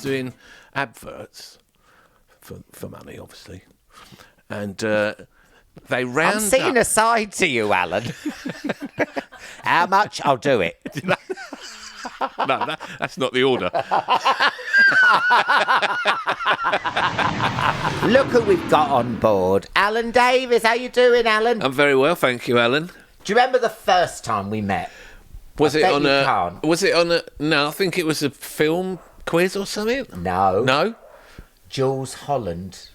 doing adverts for money, obviously. And they round I'm seeing up... a side to you, Alan. How much? I'll do it. No, that's not the order. Look who we've got on board. Alan Davies. How you doing, Alan? I'm very well, thank you, Alan. Do you remember the first time we met? Was it on a... Can't. Was it on a... No, I think it was a film quiz or something. No. No? Jools, Holland.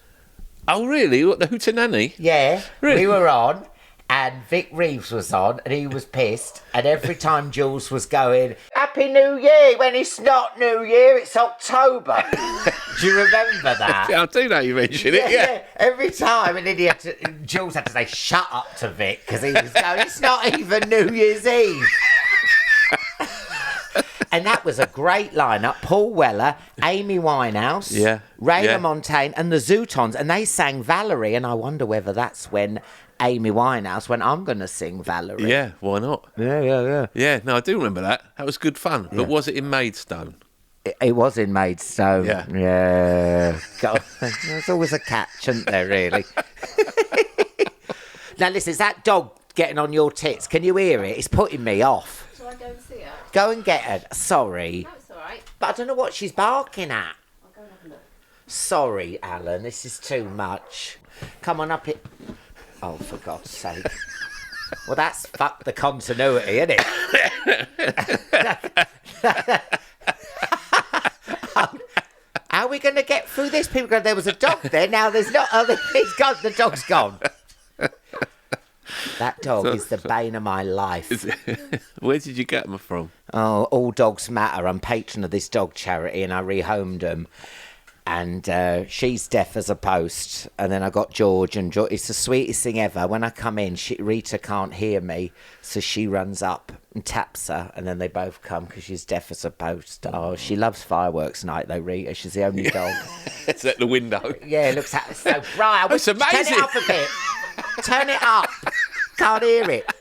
Oh, really? What, the Hootenanny? Yeah. Really? We were on, and Vic Reeves was on, and he was pissed. And every time Jools was going, Happy New Year, when it's not New Year, it's October. Do you remember that? Yeah, I do know you mentioned it, yeah. Every time, and then Jools had to say, shut up to Vic, because he was going, it's not even New Year's Eve. And that was a great lineup. Paul Weller, Amy Winehouse, Ray LaMontagne, and the Zootons. And they sang Valerie. And I wonder whether that's when Amy Winehouse went, I'm going to sing Valerie. Yeah, why not? Yeah. Yeah, no, I do remember that. That was good fun. But was it in Maidstone? It was in Maidstone. Yeah. God, there's always a catch, isn't there, really? Now, listen, is that dog getting on your tits? Can you hear it? It's putting me off. Shall I go and see her? Go and get her. Sorry. No, it's all right. But I don't know what she's barking at. I'll go and have a look. Sorry, Alan. This is too much. Come on up it. Oh, for God's sake. Well, that's fuck the continuity, isn't it? How are we going to get through this? People go, there was a dog there. Now there's not. Oh, he's gone. The dog's gone. That dog is the bane of my life. Where did you get them from? Oh, All Dogs Matter. I'm patron of this dog charity, and I rehomed them. And she's deaf as a post. And then I got George, and it's the sweetest thing ever. When I come in, Rita can't hear me, so she runs up and taps her, and then they both come because she's deaf as a post. Oh, she loves fireworks night, though, Rita. She's the only dog. It's at the window. Yeah, it looks so bright. It's amazing. Turn it up a bit. Turn it up. Can't hear it.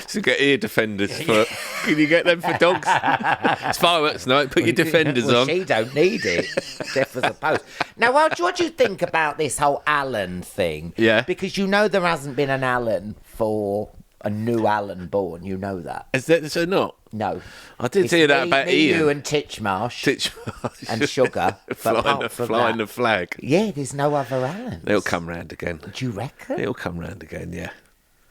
So get ear defenders for... Can you get them for dogs? It's fireworks night, put your defenders well, on. She don't need it. Deaf as a post. Now, what do you think about this whole Alan thing? Yeah. Because you know there hasn't been an Alan for a new Alan born. You know that. Is that so not? No. I did hear that about Ian. You and Titchmarsh. And Sugar. flying the flag. Yeah, there's no other Alans. They'll come round again. Do you reckon? They'll come round again, yeah.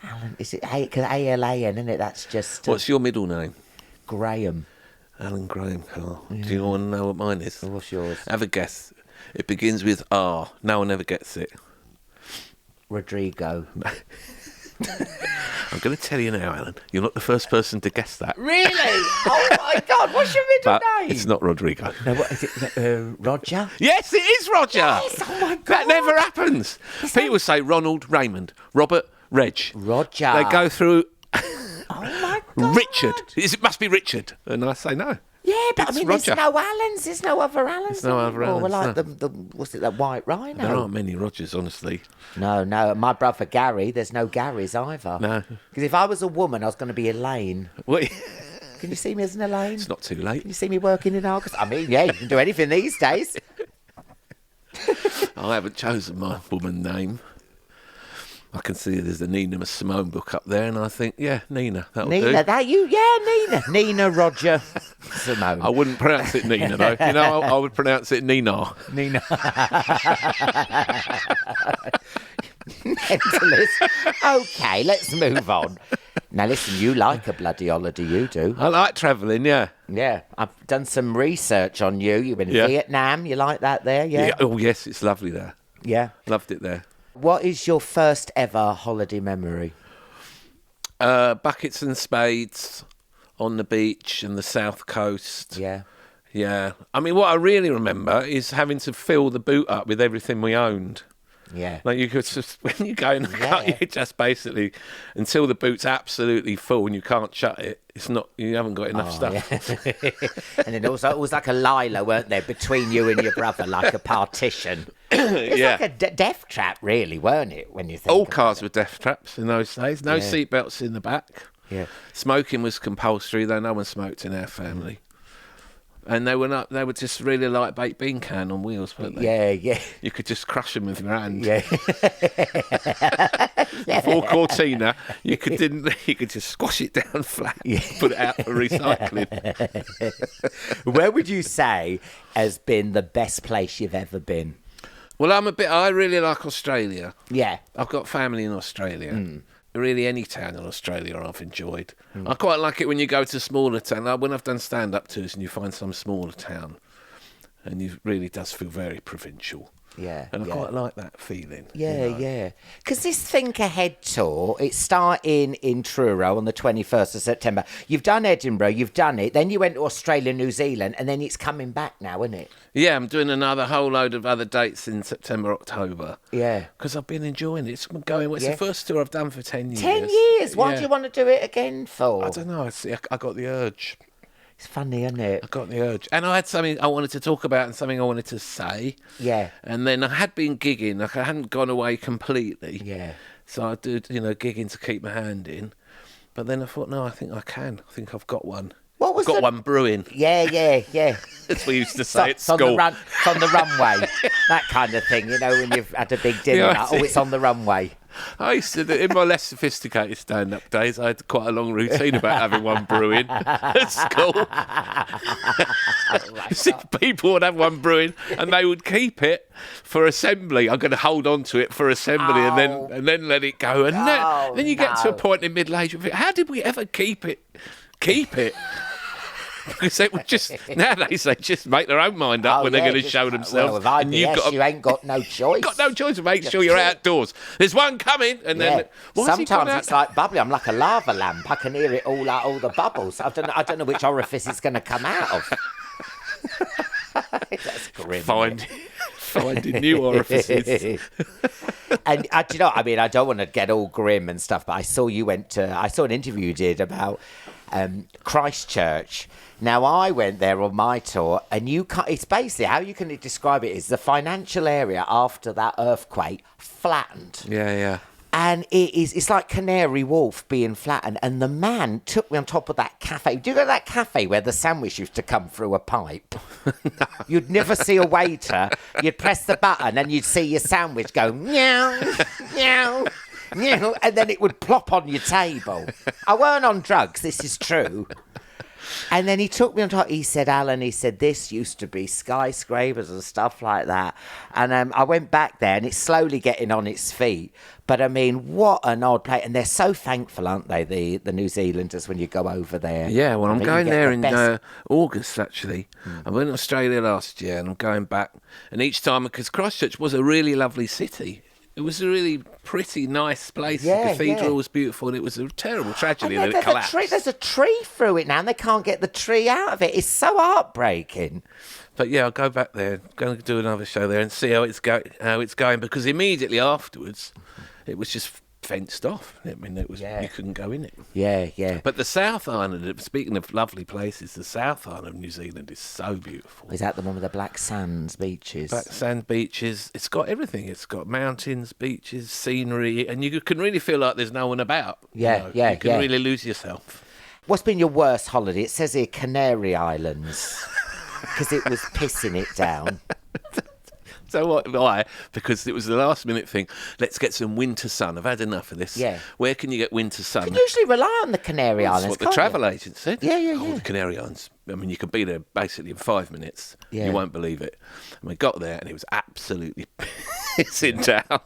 Alan, is it because ALAN, isn't it? That's just... What's your middle name? Graham. Alan Graham Carr. Yeah. Do you want to know what mine is? What's yours? Have a guess. It begins with R. No one ever gets it. Rodrigo. I'm going to tell you now, Alan. You're not the first person to guess that. Really? Oh my God! What's your middle name? It's not Rodrigo. No, what is it? Roger? Yes, it is Roger. Yes. Oh my God! That never happens. People say Ronald, Raymond, Robert, Reg. Roger. They go through. Oh my God! Richard. It must be Richard, and I say no. Yeah, but It's I mean, Roger. there's no Allens. There's no other Allens. There's no other Or Allens, like no. the what's it? That White Rhino. There aren't many Rogers, honestly. No. My brother Gary. There's no Garys either. No. Because if I was a woman, I was going to be Elaine. What? Can you see me as an Elaine? It's not too late. Can you see me working in Argos? I mean, yeah, you can do anything these days. I haven't chosen my woman name. I can see there's a Nina Simone book up there, and I think, yeah, Nina, that'll do. Nina, Nina. Nina, Roger, Simone. I wouldn't pronounce it Nina, though. You know, I would pronounce it Nina. Nina. Mentalist. Okay, let's move on. Now, listen, you like a bloody holiday, you do. I like travelling, yeah. Yeah, I've done some research on you. You've been in Vietnam. You like that there, yeah? Oh, yes, it's lovely there. Yeah. Loved it there. What is your first ever holiday memory? Buckets and spades on the beach and the south coast. Yeah. Yeah. I mean, what I really remember is having to fill the boot up with everything we owned. Yeah. Like you could just, when you go in the car, you just basically, until the boot's absolutely full and you can't shut it, it's not, you haven't got enough stuff. Yeah. And then also, it was like a Lila, weren't there, between you and your brother, like a partition. It was like a death trap, really, weren't it, when you think All about cars it? were death traps in those days. No seatbelts in the back. Yeah. Smoking was compulsory, though no one smoked in our family. And they were just really like baked bean can on wheels, weren't they? Yeah, yeah. You could just crush them with your hand. Yeah. Before Cortina, you could just squash it down flat, put it out for recycling. Where would you say has been the best place you've ever been? Well, I really like Australia. Yeah. I've got family in Australia. Really, any town in Australia I've enjoyed. I quite like it when you go to smaller town. Like when I've done stand-up tours and you find some smaller town, and it really does feel very provincial. Yeah, And I quite like that feeling. Yeah, you know? yeah. Because this Think Ahead tour, it's starting in Truro on the 21st of September. You've done Edinburgh, you've done it. Then you went to Australia, New Zealand, and then it's coming back now, isn't it? Yeah, I'm doing another whole load of other dates in September, October. Yeah. Because I've been enjoying it. It's the first tour I've done for 10 years. 10 years? Why Yeah. do you want to do it again for? I don't know. I got the urge. It's funny, isn't it? I got the urge. And I had something I wanted to talk about and something I wanted to say. Yeah. And then I had been gigging. Like I hadn't gone away completely. Yeah. So I did, gigging to keep my hand in. But then I thought, no, I think I can. I think I've got one. What was I've got one brewing. Yeah. That's what we used to say at It's on school. it's on the runway. That kind of thing, when you've had a big dinner. Yeah, It's on the runway. I used to, in my less sophisticated stand-up days, I had quite a long routine about having one brewing at school. People would have one brewing and they would keep it for assembly. I'm going to hold on to it for assembly and then let it go. And then you get to a point in middle age, how did we ever keep it? Because they would nowadays they just make their own mind up when they're going to show themselves. Well, with IBS, you ain't got no choice. You've got no choice to make sure you're outdoors. There's one coming, and then sometimes it's like bubbly. I'm like a lava lamp. I can hear it all the bubbles. I don't know which orifice it's going to come out of. That's grim. Finding new orifices. And I don't want to get all grim and stuff, but I saw an interview you did about Christchurch. Now, I went there on my tour, and it's basically, how you can describe it is the financial area after that earthquake flattened. Yeah. And it's like Canary Wharf being flattened. And the man took me on top of that cafe. Do you go to that cafe where the sandwich used to come through a pipe? No. You'd never see a waiter. You'd press the button and you'd see your sandwich go, meow, meow, meow, and then it would plop on your table. I weren't on drugs, this is true. And then he took me on top. He said, Alan, this used to be skyscrapers and stuff like that. And I went back there and it's slowly getting on its feet. But I mean, what an odd place. And they're so thankful, aren't they, the New Zealanders, when you go over there? Yeah, well, I'm going there in August, actually. I went to Australia last year and I'm going back. And each time, because Christchurch was a really lovely city. It was a really pretty, nice place. The cathedral was beautiful, and it was a terrible tragedy that it collapsed. There's a tree through it now, and they can't get the tree out of it. It's so heartbreaking. But yeah, I'll go back there, going to do another show there, and see how it's going. Because immediately afterwards, it was just fenced off. I mean, you couldn't go in it. Yeah. But the South Island, speaking of lovely places, the South Island of New Zealand is so beautiful. Is that the one with the black sands beaches? Black sand beaches. It's got everything. It's got mountains, beaches, scenery, and you can really feel like there's no one about. You can really lose yourself. What's been your worst holiday? It says here Canary Islands, because it was pissing it down. So why? Because it was the last minute thing. Let's get some winter sun. I've had enough of this. Yeah. Where can you get winter sun? You can usually rely on the Canary Islands. That's what the travel agent said. Yeah. The Canary Islands. I mean, you could be there basically in 5 minutes. Yeah. You won't believe it. And we got there and it was absolutely pissing down.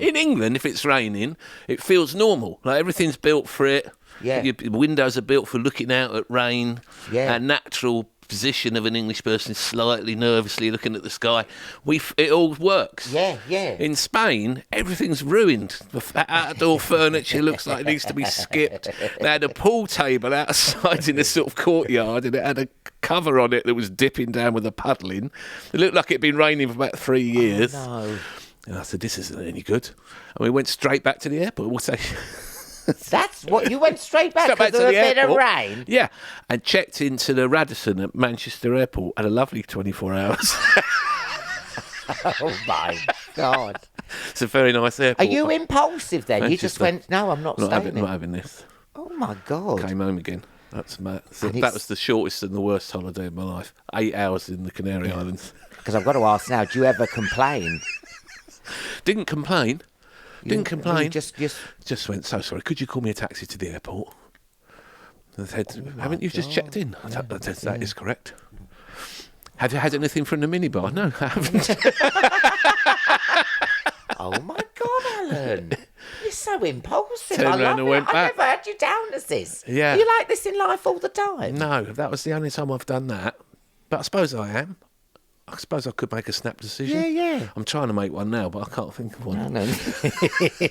In England, if it's raining, it feels normal. Like everything's built for it. Yeah. Your windows are built for looking out at rain. Yeah. And natural position of an English person slightly nervously looking at the sky. It all works. Yeah. In Spain, everything's ruined. The outdoor furniture looks like it needs to be skipped. They had a pool table outside in a sort of courtyard, and it had a cover on it that was dipping down with a paddle in. It looked like it'd been raining for about 3 years. Oh, no. And I said, this isn't any good. And we went straight back to the airport. We'll say... That's what you went straight back because there was a bit of rain. Yeah, and checked into the Radisson at Manchester Airport. Had a lovely 24 hours. Oh my God! It's a very nice airport. Are you impulsive then? You just went, no, I'm not staying. Not having this. Oh my God! Came home again. That's mad. So that was the shortest and the worst holiday of my life. 8 hours in the Canary Islands. Because I've got to ask now, do you ever complain? Didn't complain. Didn't complain. Just went, so sorry, could you call me a taxi to the airport? And I said, haven't you just checked in? I said, that is correct. Have you had anything from the minibar? No, I haven't. Oh my God, Alan. You're so impulsive. Turned I around love and it. went I back. never had you down as this. Yeah. Are you like this in life all the time? No, that was the only time I've done that. But I suppose I am. I suppose I could make a snap decision. Yeah. I'm trying to make one now, but I can't think of one. No. I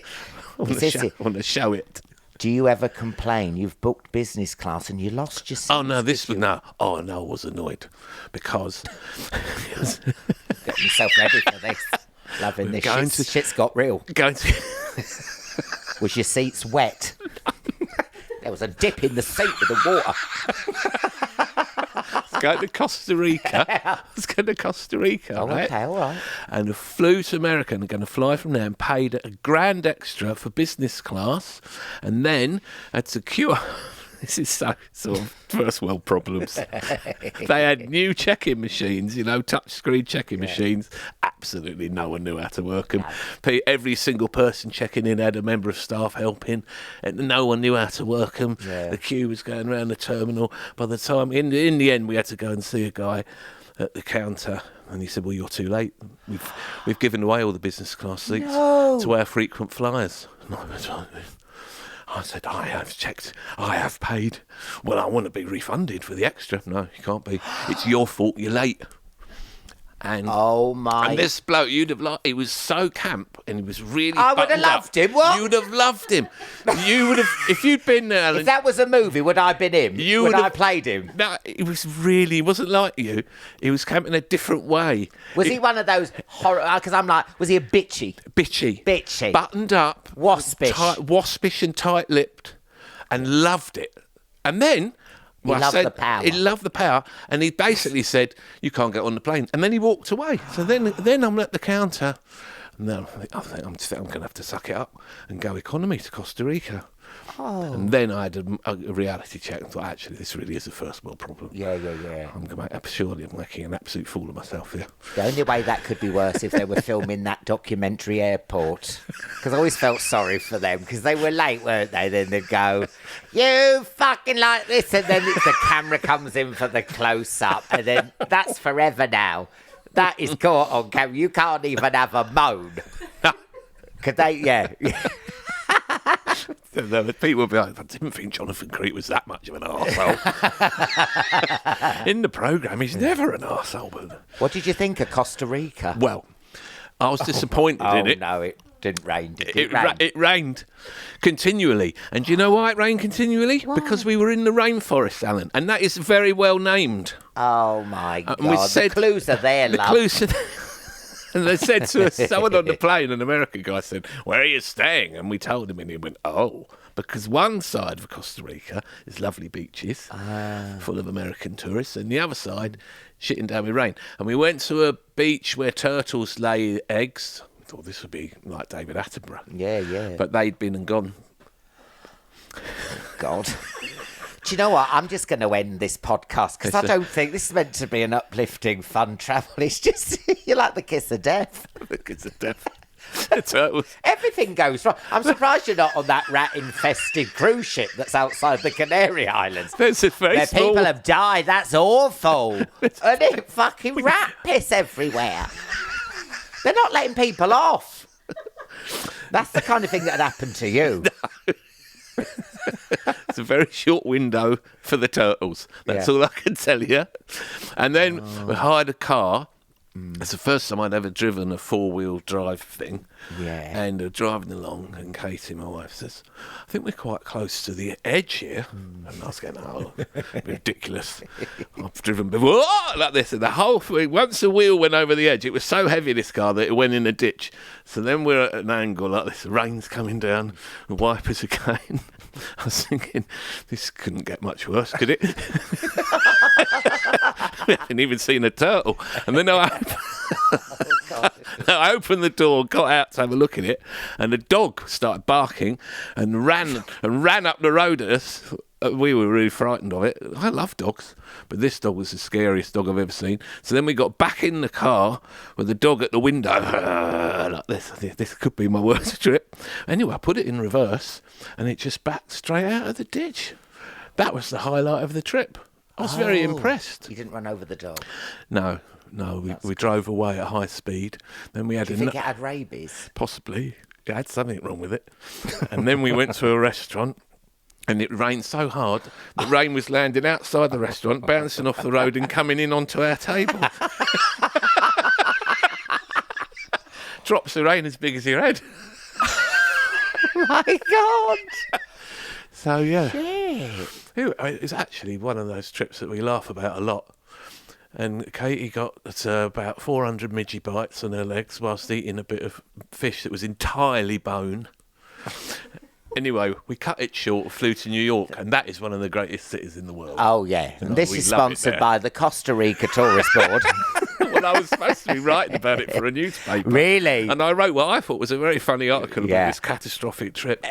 want to show it. Do you ever complain? You've booked business class and you lost your seat. Oh no, I was annoyed because Getting myself ready for this. Loving this. Shit's got real. going to Was your seats wet? There was a dip in the seat with the water. going to Costa Rica. I was going to Costa Rica, Oh, right? okay, all right. And I flew to America and going to fly from there and paid a grand extra for business class, and then had to queue. This is so sort of first world problems. They had new check-in machines, touch-screen check-in machines. Absolutely no one knew how to work them. Every single person checking in had a member of staff helping, and no one knew how to work them. Yeah. The queue was going around the terminal. By the time, in the end, we had to go and see a guy at the counter, and he said, "Well, you're too late. We've given away all the business class seats to our frequent flyers." And I said, I have checked, I have paid. Well, I want to be refunded for the extra. No, you can't be. It's your fault, you're late. And And this bloke, you'd have liked, he was so camp and he was really I would have loved him. What? You'd have loved him. You would have, if you'd been there, Alan. If that was a movie, would I have been him? Would I have played him? No, he wasn't like you. He was camping a different way. Was he one of those horror? Because I'm like, was he a bitchy? Bitchy. Buttoned up. Waspish. Waspish and tight-lipped. And loved it. And then... He loved the power. He loved the power, and he basically said, "You can't get on the plane." And then he walked away. So then I'm at the counter. No, I think I'm going to have to suck it up and go economy to Costa Rica. Oh. And then I had a reality check and thought, actually, this really is a first world problem. Yeah. Surely I'm making an absolute fool of myself here. The only way that could be worse if they were filming that documentary airport. Because I always felt sorry for them because they were late, weren't they? Then they'd go, "You fucking like this," and then the camera comes in for the close-up, and then that's forever now. That is caught on camera. You can't even have a moan. Could they? Yeah. People would be like, "I didn't think Jonathan Crete was that much of an arsehole." In the programme, he's never an arsehole. But... What did you think of Costa Rica? Well, I was disappointed in it. No, it didn't rain. It rained continually. And do you know why it rained continually? Why? Because we were in the rainforest, Alan. And that is very well named. Oh, my God. We said, the clues are there, love. Clues are there. And they said to us, someone on the plane, an American guy said, "Where are you staying?" And we told him, and he went, "Oh, because one side of Costa Rica is lovely beaches full of American tourists, and the other side, shitting down with rain." And we went to a beach where turtles lay eggs. We thought this would be like David Attenborough. Yeah. But they'd been and gone. God. Do you know what? I'm just going to end this podcast because I don't think this is meant to be an uplifting, fun travel. It's just, you're like the kiss of death. The kiss of death. The turtles. Everything goes wrong. I'm surprised you're not on that rat-infested cruise ship that's outside the Canary Islands. There's a very Where small... people have died. That's awful. And it fucking rat piss everywhere. They're not letting people off. That's the kind of thing that happened to you. No. It's a very short window for the turtles. That's all I can tell you. And then we hired a car. It's the first time I'd ever driven a four-wheel drive thing. Yeah. And driving along, and Katie, my wife, says, "I think we're quite close to the edge here." And I was going, "Oh, ridiculous. I've driven before like this." And the whole thing, once the wheel went over the edge, it was so heavy, this car, that it went in a ditch. So then we're at an angle like this. The rain's coming down, the wipers again. I was thinking, this couldn't get much worse, could it? I haven't even seen a turtle. And then I opened the door, got out to have a look at it, and the dog started barking and ran up the road at us. we were really frightened of it. I love dogs, but this dog was the scariest dog I've ever seen. So then we got back in the car with the dog at the window, like this. This could be my worst trip. Anyway, I put it in reverse, and it just backed straight out of the ditch. That was the highlight of the trip. I was very impressed. You didn't run over the dog? No, we drove away at high speed. Then we had Do you think it had rabies? Possibly. It had something wrong with it. And then we went to a restaurant. And it rained so hard, the rain was landing outside the restaurant, bouncing off the road and coming in onto our table. Drops of rain as big as your head. My God! So, yeah. Shit. It's actually one of those trips that we laugh about a lot. And Katie got about 400 midgie bites on her legs whilst eating a bit of fish that was entirely bone. Anyway, we cut it short, flew to New York, and that is one of the greatest cities in the world. Oh, yeah. And this is sponsored by the Costa Rica Tourist Board. Well, I was supposed to be writing about it for a newspaper. Really? And I wrote what I thought was a very funny article about this catastrophic trip.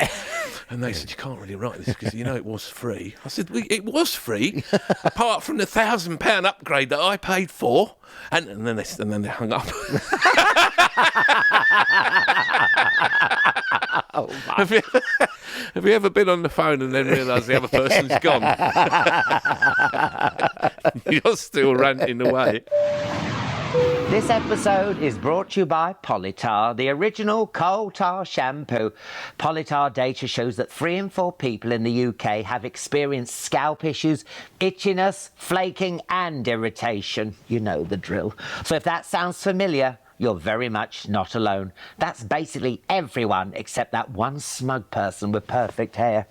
And they said, you can't really write this because, it was free. I said, it was free, apart from the £1,000 upgrade that I paid for. And then they hung up. Oh, have you ever been on the phone and then realised the other person's gone? You're still ranting away. This episode is brought to you by Polytar, the original coal tar shampoo. Polytar data shows that 3 in 4 people in the UK have experienced scalp issues, itchiness, flaking and irritation. You know the drill. So if that sounds familiar, you're very much not alone. That's basically everyone except that one smug person with perfect hair.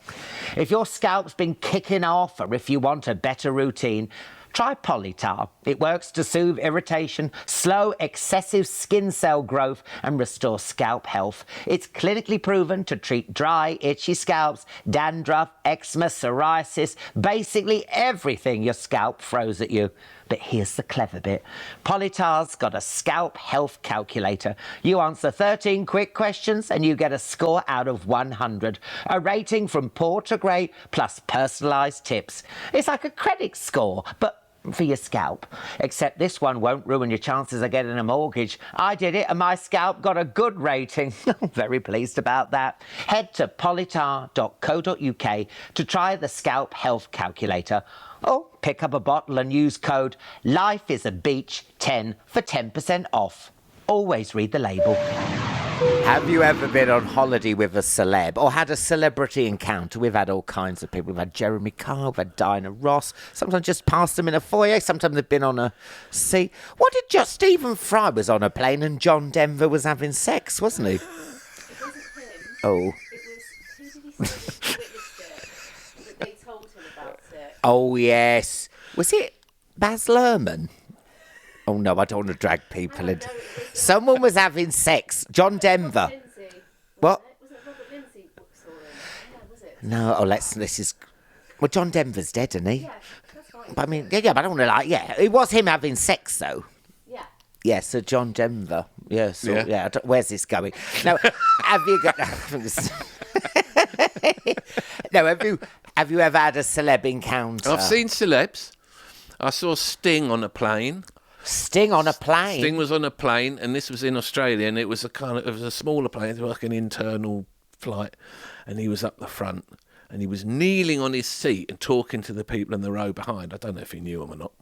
If your scalp's been kicking off or if you want a better routine, try Polytar. It works to soothe irritation, slow excessive skin cell growth and restore scalp health. It's clinically proven to treat dry, itchy scalps, dandruff, eczema, psoriasis, basically everything your scalp throws at you. But here's the clever bit. Polytar's got a scalp health calculator. You answer 13 quick questions and you get a score out of 100. A rating from poor to great plus personalised tips. It's like a credit score, but for your scalp. Except this one won't ruin your chances of getting a mortgage. I did it and my scalp got a good rating. Very pleased about that. Head to polytar.co.uk to try the scalp health calculator. Or pick up a bottle and use code LIFEISABEACH10 for 10% off. Always read the label. Have you ever been on holiday with a celeb or had a celebrity encounter? We've had all kinds of people. We've had Jeremy Carr, we've had Diana Ross. Sometimes just passed them in a foyer. Sometimes they've been on a seat. What did just Stephen Fry was on a plane and John Denver was having sex, wasn't he? It wasn't him. Oh. It was, who did he say witnessed it? That they told him about it. Oh, yes. Was it Baz Luhrmann? Oh, no, I don't want to drag people in. Someone was having sex. John Denver. Lindsay, What? was it Robert Lindsay saw him? Yeah, was it? No, this is... Well, John Denver's dead, isn't he? Yeah, that's fine. But I mean, but I don't want to it was him having sex, though. Yeah. Yeah, so John Denver. Yeah, so, where's this going? Now, have you got... No, have you ever had a celeb encounter? I've seen celebs. I saw Sting on a plane. Sting on a plane? Sting was on a plane, and this was in Australia, and it was a smaller plane, it was like an internal flight, and he was up the front, and he was kneeling on his seat and talking to the people in the row behind. I don't know if he knew them or not.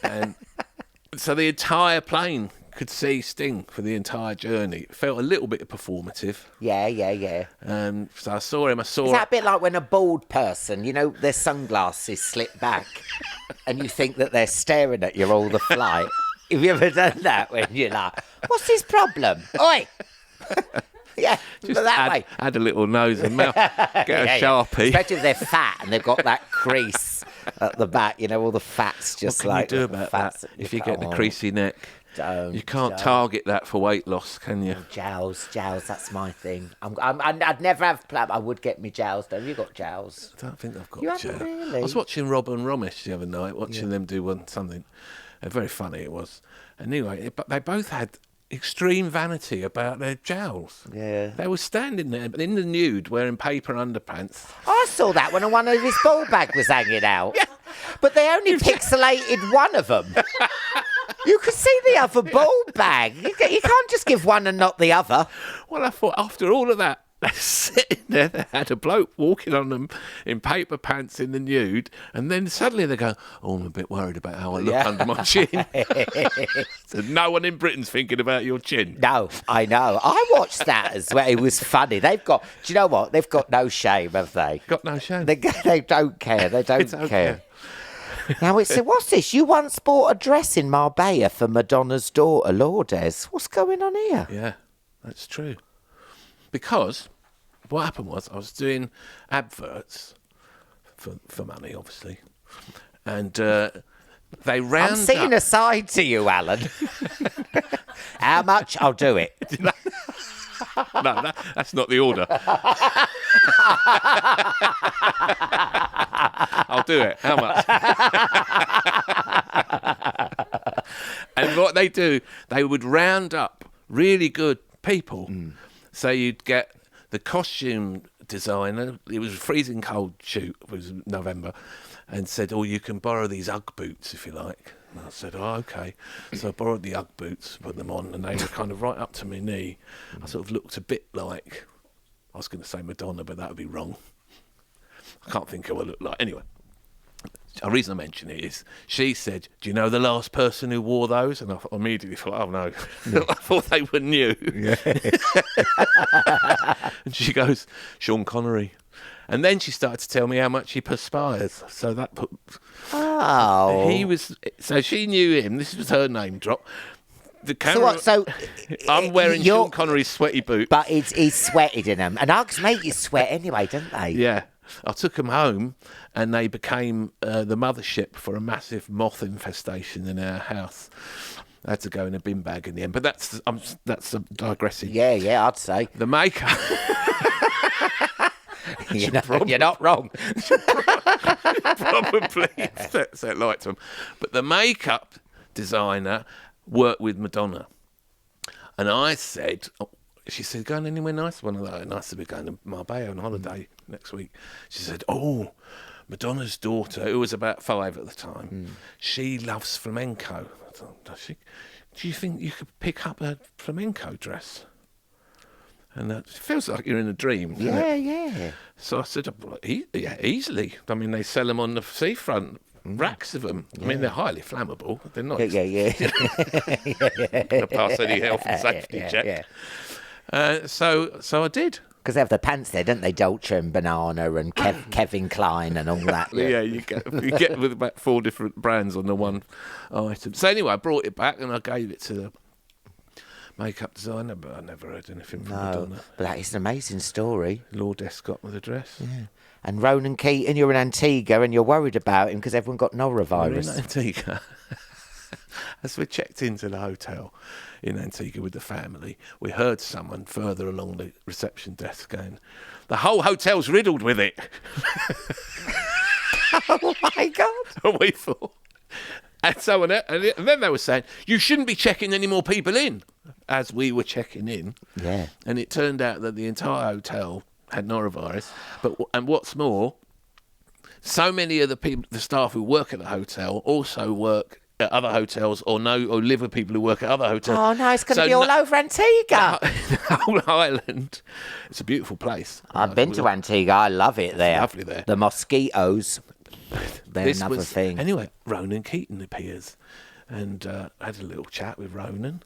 And so the entire plane could see Sting for the entire journey. It felt a little bit performative. Yeah. So I saw him. Is that a bit like when a bald person, their sunglasses slip back and you think that they're staring at you all the flight? Have you ever done that when you're like, what's his problem? Oi! Yeah, just that way. Add a little nose and mouth. Get a Sharpie. Especially if they're fat and they've got that crease at the back, all the fat's just what can like... you do about that if you get the creasy neck? You can't target that for weight loss, can you? Jowls, that's my thing. I'd never have... I would get me jowls, though. Have you got jowls? I don't think I've got You jowls. haven't really? I was watching Rob and Romesh the other night, watching them do something. Very funny it was. Anyway, but they both had extreme vanity about their jowls. Yeah. They were standing there in the nude wearing paper underpants. I saw that when one of his ball bag was hanging out. Yeah. But they only pixelated one of them. You could see the other ball bag. You can't just give one and not the other. Well, I thought after all of that, they're sitting there, they had a bloke walking on them in paper pants in the nude, and then suddenly they go, oh, I'm a bit worried about how I look under my chin. So no one in Britain's thinking about your chin. No, I know. I watched that as well. It was funny. Do you know what? They've got no shame, have they? Got no shame. They don't care. They don't care. Now, what's this? You once bought a dress in Marbella for Madonna's daughter, Lourdes. What's going on here? Yeah, that's true. Because what happened was I was doing adverts for money, obviously, and they round I'm seeing a side to you, Alan. How much? I'll do it. No, that's not the order. I'll do it. How much? And what they do, they would round up really good people. So you'd get the costume designer. It was a freezing cold shoot. It was November. And said, oh, you can borrow these Ugg boots if you like. And I said, oh, OK. So I borrowed the Ugg boots, put them on, and they were kind of right up to my knee. I sort of looked a bit like, I was going to say Madonna, but that would be wrong. I can't think of what I looked like. Anyway, the reason I mention it is she said, do you know the last person who wore those? And I immediately thought, oh, no. I thought they were new. Yeah. And she goes, Sean Connery. And then she started to tell me how much he perspires. So that put... Oh. He was... So she knew him. This was her name drop. The camera, I'm wearing Sean Connery's sweaty boots. But he's sweated in them. And Uggs make you sweat anyway, don't they? Yeah. I took them home and they became the mothership for a massive moth infestation in our house. I had to go in a bin bag in the end. But that's digressing. Yeah, I'd say. The makeup... You're not wrong. Probably set light to them. But the makeup designer worked with Madonna. And I said, she said, going anywhere nice? One of those. And I said, we're going to Marbella on holiday next week. She said, oh, Madonna's daughter, who was about 5 at the time, she loves flamenco. I thought, does she? Do you think you could pick up a flamenco dress? And it feels like you're in a dream, doesn't it? Yeah. So I said, yeah, easily. I mean, they sell them on the seafront, racks of them. Yeah. I mean, they're highly flammable. They're not. Yeah. Going to pass any health and safety check. Yeah. So I did. Because they have the pants there, don't they? Dolce and Banana and Kevin Klein and all that. Yeah, you get with about 4 different brands on the one item. So anyway, I brought it back and I gave it to the makeup designer, but I never heard anything from Madonna. But that is an amazing story. Lourdes got with the dress. Yeah. And Ronan Keating, you're in Antigua and you're worried about him because everyone got norovirus. We're in Antigua. As we checked into the hotel in Antigua with the family, we heard someone further along the reception desk going, the whole hotel's riddled with it. Oh my God. And we thought... And then they were saying, you shouldn't be checking any more people in, as we were checking in. Yeah. And it turned out that the entire hotel had norovirus. And what's more, so many of the staff who work at the hotel also work at other hotels or live with people who work at other hotels. Oh, no, it's going to be all over Antigua. The whole island. It's a beautiful place. I've been to Antigua. I love it there. Lovely there. The mosquitoes. They're another thing. Anyway, Ronan Keating appears and had a little chat with Ronan,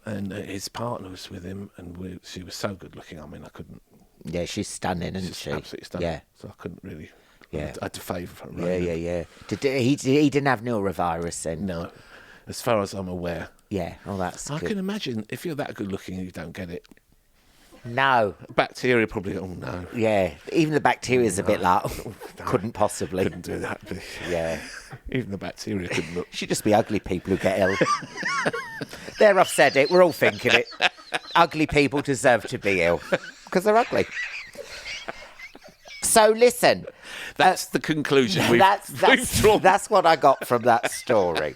and his partner was with him, and she was so good looking. I mean, I couldn't. Yeah, she's stunning, isn't she? Absolutely stunning. Yeah. So I couldn't really. Yeah. I had to favour for Ronan. Yeah. He didn't have norovirus then? No, as far as I'm aware. Yeah. Oh, that's good. I can imagine if you're that good looking and you don't get it. No. Bacteria probably, oh no. Yeah, even the bacteria is a bit like, couldn't possibly. Couldn't do that. Yeah. Even the bacteria couldn't look. Should just be ugly people who get ill. There, I've said it. We're all thinking it. Ugly people deserve to be ill because they're ugly. So listen. That's the conclusion we've drawn. That's what I got from that story.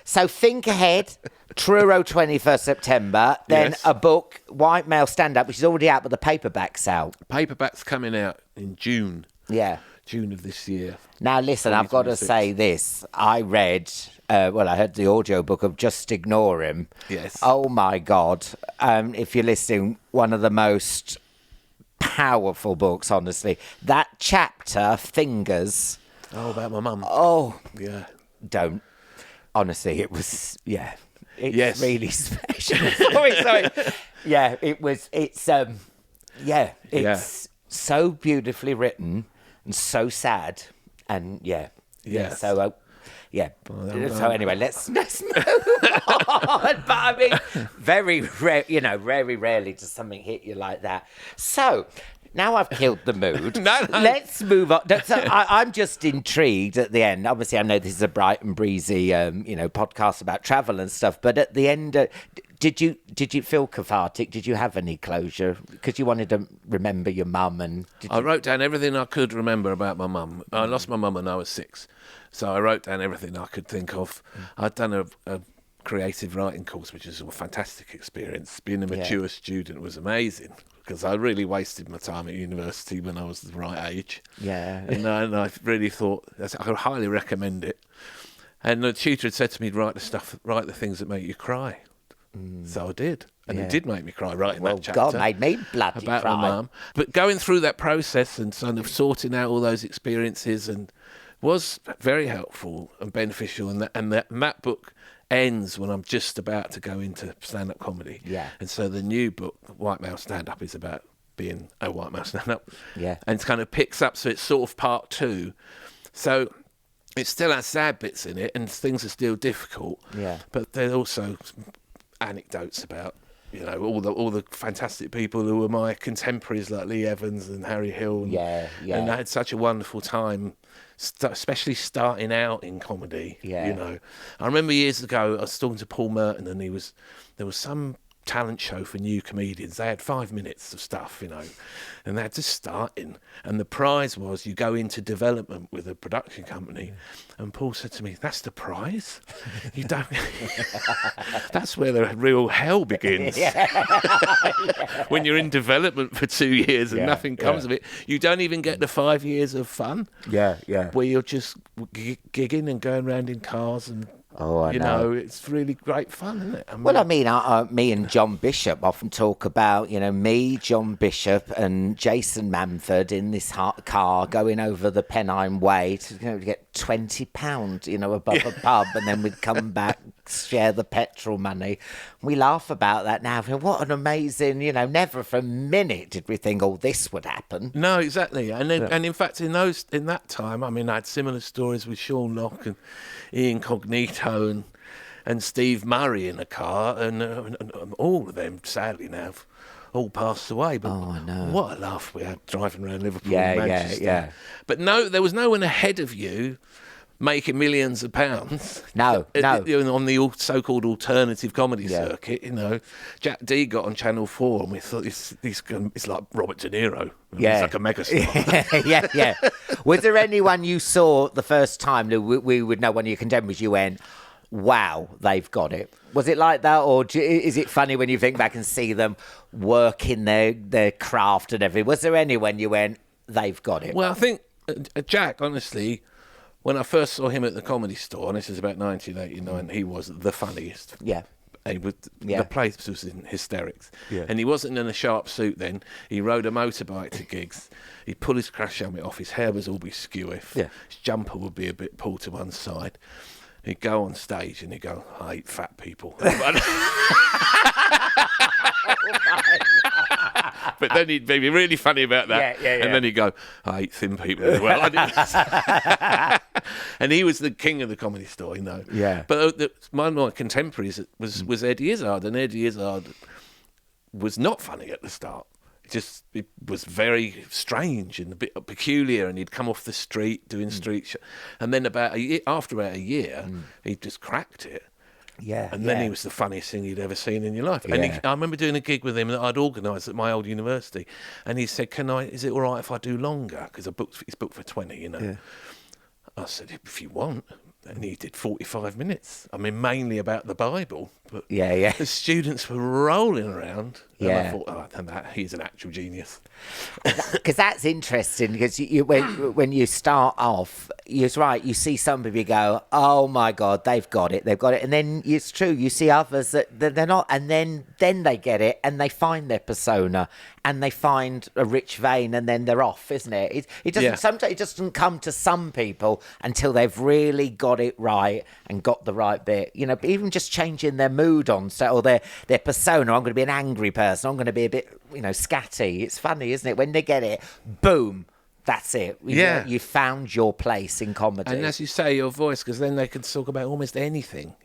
So think ahead. Truro 21st September. Then Yes. a book, White Male Stand Up, which is already out, but the paperback's out. Paperback's coming out in June of this year. Now, listen, I've got to 2026. say this. I read, I heard the audiobook of Just Ignore Him. Yes. Oh, my God. If you're listening, one of the most powerful books, honestly. That chapter, Fingers. Oh, about my mum. Oh, Yeah. don't. Honestly, it was, It's Yes. really special. sorry. Yeah, it's so beautifully written and so sad. And Yes. so anyway, let's move on. But I mean, very rarely does something hit you like that. So now I've killed the mood. No. Let's move on. So I'm just intrigued at the end. Obviously, I know this is a bright and breezy, podcast about travel and stuff. But at the end, did you feel cathartic? Did you have any closure? Because you wanted to remember your mum and. I wrote down everything I could remember about my mum. I lost my mum when I was 6, so I wrote down everything I could think of. I'd done a creative writing course, which was a fantastic experience. Being a mature student was amazing, because I really wasted my time at university when I was the right age. Yeah. And I really thought, I would highly recommend it. And the tutor had said to me, write the things that make you cry. So I did. And it did make me cry writing that chapter. God made me bloody about cry. my mum. But going through that process and sort of sorting out all those experiences and was very helpful and beneficial. And that book ends when I'm just about to go into stand-up comedy. Yeah. And so the new book, White Male Stand-Up, is about being a white male stand-up. Yeah. And it kind of picks up, so it's sort of part 2. So it still has sad bits in it and things are still difficult. Yeah. But there's also anecdotes about, all the fantastic people who were my contemporaries, like Lee Evans and Harry Hill. And I had such a wonderful time, especially starting out in comedy. Yeah. I remember years ago I was talking to Paul Merton, and there was some talent show for new comedians. They had 5 minutes of stuff, and they had to start in. And the prize was you go into development with a production company. And Paul said to me, "That's the prize? You don't." That's where the real hell begins. When you're in development for 2 years and nothing comes of it, you don't even get the 5 years of fun. Where you're just gigging and going around in cars and. Oh, I know. It's really great fun, isn't it? Me and John Bishop often talk about, me, John Bishop, and Jason Manford in this car going over the Pennine Way to get £20, above a pub, and then we'd come back, share the petrol money. We laugh about that now. What an amazing, never for a minute did we think, this would happen. No, exactly. And in fact, in that time, I had similar stories with Sean Locke and Ian Cognito and Steve Murray in a car, and all of them, sadly now, have all passed away. But I know. What a laugh we had driving around Liverpool and Manchester. Yeah. But no, there was no one ahead of you making millions of pounds. No. On the so-called alternative comedy circuit, Jack D got on Channel 4, and we thought it's like Robert De Niro. He's like a megastar. Yeah. Was there anyone you saw the first time that we would know, one of your contemporaries, you went, wow, they've got it? Was it like that, or is it funny when you think back and see them working their craft and everything? Was there anyone you went, they've got it? Well, I think Jack, honestly, when I first saw him at the Comedy Store, and this is about 1989, he was the funniest. Yeah. The place was in hysterics. Yeah. And he wasn't in a sharp suit then. He rode a motorbike to gigs. He'd pull his crash helmet off. His hair was all be skewiff. Yeah. His jumper would be a bit pulled to one side. He'd go on stage and he'd go, "I hate fat people." But then he'd be really funny about that. And then he'd go, "I hate thin people as well." And he was the king of the Comedy Store, Yeah. But one of my contemporaries was Eddie Izzard, and Eddie Izzard was not funny at the start. It was very strange and a bit peculiar, and he'd come off the street doing street show. And then after about a year, he just cracked it. Yeah. And then he was the funniest thing you'd ever seen in your life. And I remember doing a gig with him that I'd organised at my old university, and he said, "Is it all right if I do longer? Because he's booked for 20, Yeah. I said, "If you want." And he did 45 minutes. I mean, mainly about the Bible. But Yeah. the students were rolling around. And Yeah. I thought, he's an actual genius. Because that's interesting. Because when you start off, you're right. You see some people, you go, "Oh my God, they've got it, and then it's true. You see others that they're not, and then they get it, and they find their persona, and they find a rich vein, and then they're off, isn't it? It doesn't. Yeah. Sometimes it doesn't come to some people until they've really got it right and got the right bit. But even just changing their mood on or their persona. I'm going to be an angry person. I'm going to be a bit, scatty. It's funny, isn't it? When they get it, boom. That's it. Yeah. You found your place in comedy. And as you say, your voice, because then they can talk about almost anything.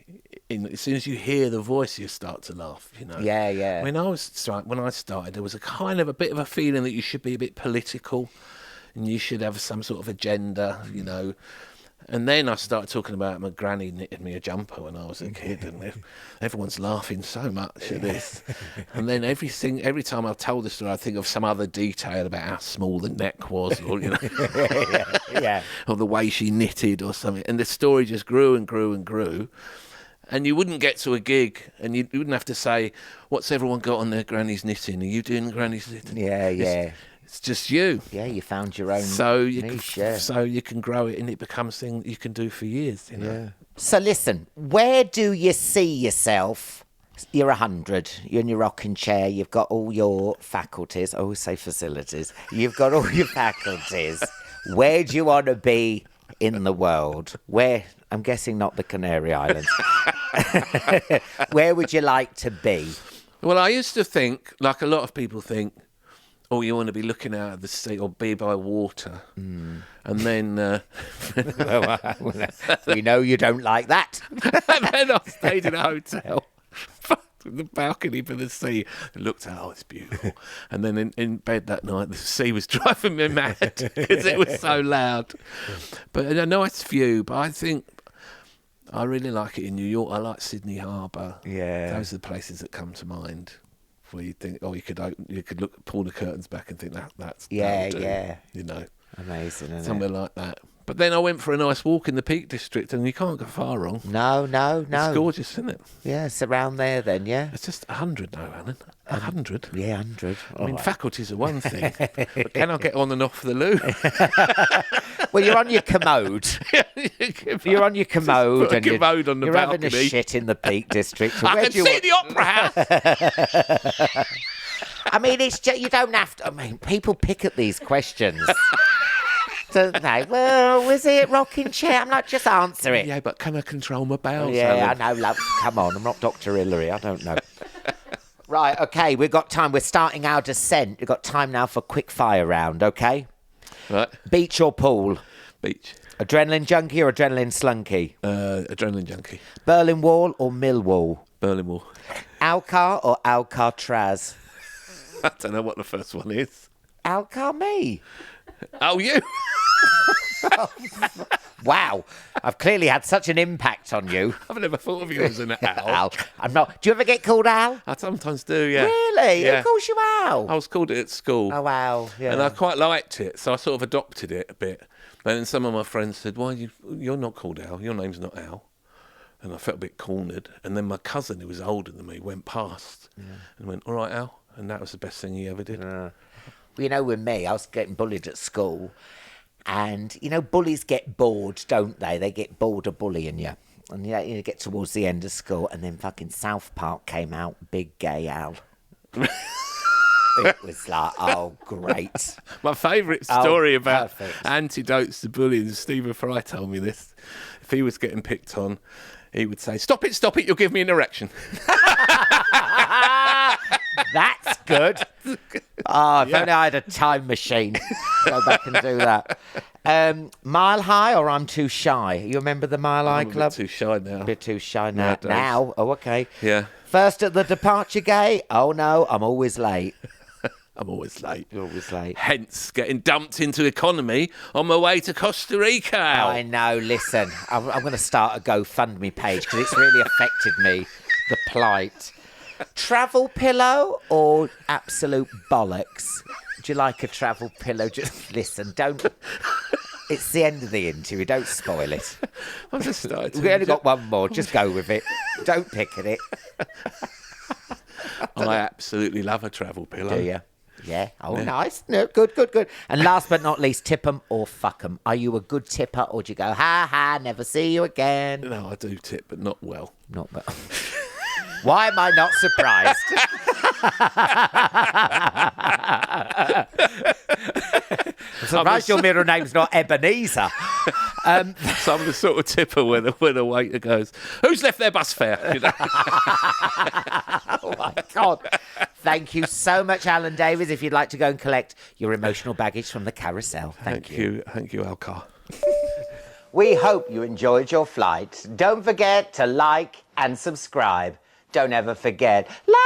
As soon as you hear the voice, you start to laugh, Yeah. When I started, there was a bit of a feeling that you should be a bit political and you should have some sort of agenda, And then I started talking about my granny knitted me a jumper when I was a kid, and everyone's laughing so much at this. And then every time I've told the story, I think of some other detail about how small the neck was, or yeah. or the way she knitted or something. And the story just grew and grew and grew. And you wouldn't get to a gig, and you wouldn't have to say, "What's everyone got on their granny's knitting? Are you doing granny's knitting?" Yeah. It's just you. Yeah, you found your own niche. So you can grow it, and it becomes something that you can do for years. Yeah. So listen, where do you see yourself? You're 100. You're in your rocking chair. You've got all your faculties. I always say facilities. You've got all your faculties. Where do you want to be in the world? Where? I'm guessing not the Canary Islands. Where would you like to be? Well, I used to think, like a lot of people think, you want to be looking out of the sea or be by water. And then... we know you don't like that. And then I stayed in a hotel. The balcony for the sea. I looked out, it's beautiful. And then in bed that night, the sea was driving me mad because it was so loud. But a nice view. But I think I really like it in New York. I like Sydney Harbour. Yeah. Those are the places that come to mind. Where you think, you could pull the curtains back and think that'll do, Amazing, isn't somewhere it? like that. But then I went for a nice walk in the Peak District, and you can't go far wrong. No. It's gorgeous, isn't it? Yeah, it's around there then, yeah. It's just 100 now, Alan. 100. Yeah, 100. I mean, faculties are one thing, but can I get on and off the loo? Well, you're on your commode. You're on your commode, and you're on the having balcony. a shit in the Peak District. I can see the Opera House. I mean, it's just, you don't have to. I mean, people pick at these questions. Don't they? Well, was it rocking chair? I'm not, just answer it. Yeah, but can I control my bowels? Yeah, Alan? I know, love. Come on, I'm not Dr. Hillary. I don't know. Right, okay, we've got time. We're starting our descent. We've got time now for quick fire round, okay? Right. Beach or pool? Beach. Adrenaline junkie or adrenaline slunky? Adrenaline junkie. Berlin Wall or Millwall? Berlin Wall. Alcar or Alcatraz? I don't know what the first one is. Alcar me. Oh, you. Wow, I've clearly had such an impact on you. I've never thought of you as an owl. Al. I'm not. Do you ever get called Al? I sometimes do, yeah. Really? Yeah. Who calls you Al? I was called it at school. Oh, wow. Yeah. And I quite liked it, so I sort of adopted it a bit. But then some of my friends said, you're not called Al, your name's not Al. And I felt a bit cornered. And then my cousin, who was older than me, went past and went, all right, Al. And that was the best thing he ever did. Well, you know, with me, I was getting bullied at school. And, bullies get bored, don't they? They get bored of bullying you. And you get towards the end of school, and then fucking South Park came out, Big Gay Al. It was like, oh, great. My favourite story about perfect. antidotes to bullying, Stephen Fry told me this. If he was getting picked on, he would say, stop it, you'll give me an erection. That's good. Oh, if only I had a time machine. Go back and do that. Mile High or I'm Too Shy? You remember the Mile High I'm Club? a bit too shy now. A bit too shy now. Nowadays. Now? Oh, okay. Yeah. First at the departure gate? Oh, no, I'm always late. I'm always late. You're always late. Hence, getting dumped into economy on my way to Costa Rica. I know, listen, I'm going to start a GoFundMe page because it's really affected me, the plight. Travel pillow or absolute bollocks? Do you like a travel pillow? Just listen, don't... It's the end of the interview. Don't spoil it. I just started to We only got one more. Just go with it. Don't pick at it. I absolutely love a travel pillow. Do you? Yeah. Oh, nice. No, good. And last but not least, tip 'em or fuck 'em. Are you a good tipper or do you go, ha ha, never see you again? No, I do tip, but not well. Not well. Why am I not surprised? I'm surprised your middle name's not Ebenezer. So I'm the sort of tipper when the waiter goes, "Who's left their bus fare?" You know? Oh, my God. Thank you so much, Alan Davies. If you'd like to go and collect your emotional baggage from the carousel. Thank you. Thank you, Alcar. We hope you enjoyed your flight. Don't forget to like and subscribe. Don't ever forget, like